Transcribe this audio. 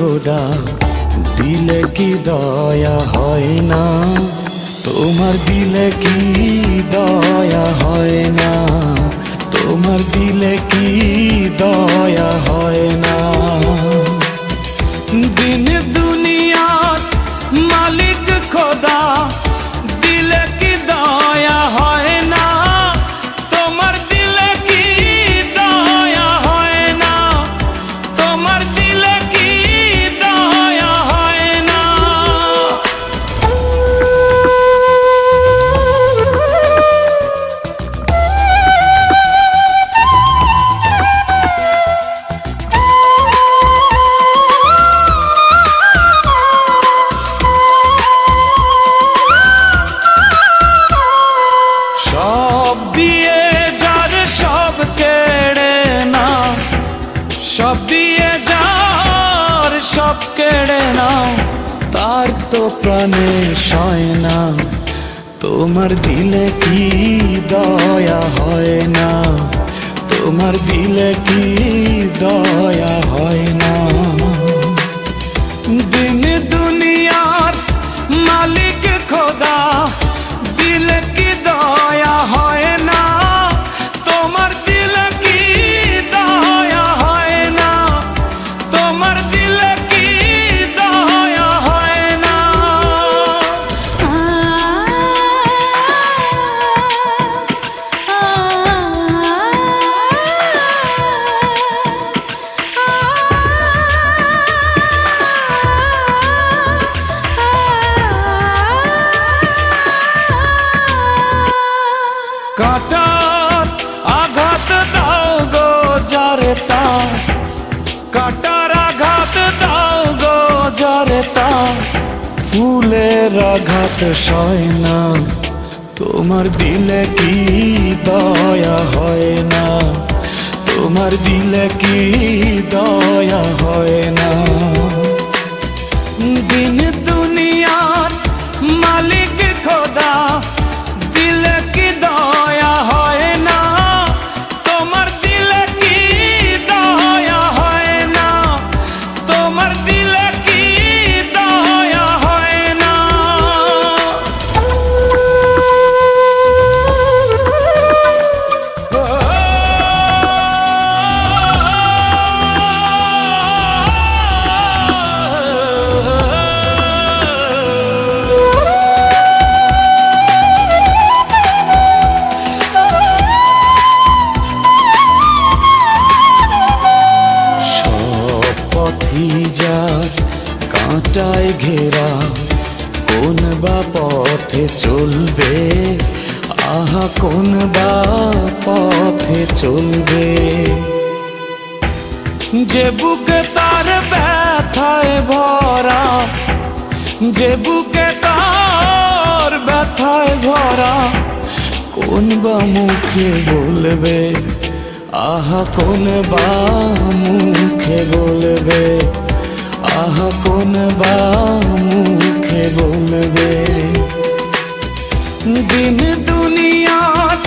খোদা দিলে কি দয়া হয় না, তোমার দিলে কি দয়া হয় না, তোমার দিলে কি দয়া হয় না। দিন দুনিয়ার মালিক খোদা দিলে কি দয়া হয় না, তোমার দিলে কি দয়া হয় না, তোমার দিলে কি দয়া হয় না। সব দিয়ে যার সব কেড়ে নাও, সব দিয়ে যার সব কেড়ে নাও, তার তো প্রাণে সয় না, তোমার দিলে কি দয়া হয় না, তোমার দিলে কি দয়া হয় না। দিন দুনিয়ার মালিক খোদা দিলে কি দয়া হয় না, তোমার দিলে কি দয়া হয় না, তোমার দিলে কি দয়া হয় না। কাটার আঘাত দাও গো যারে তার, কাটার আঘাত দাও গো যারে তার, ফুলের আঘাত সয় না, তোমার দিলে কি দয়া হয় না, তোমার দিলে কি দয়া হয় না। দিন দুনিয়ার মালিক খোদা দিলে কি দয়া হয় না, তোমার দিলে কি দয়া হয় না, তোমার দিলে কি দয়া হয় না। যার কাঁটায় ঘেরা কোন বা পথে চলবে, আহা কোন বা পথে চলবে। যে বুকে তার ব্যথায় ভরা, যে বুকে তার ব্যথায় ভরা, কোন বা মুখে বলবে, আহা কোন বা মুখে বলবে, আহা কোন বা মুখে বলবে। দিন দুনিয়ার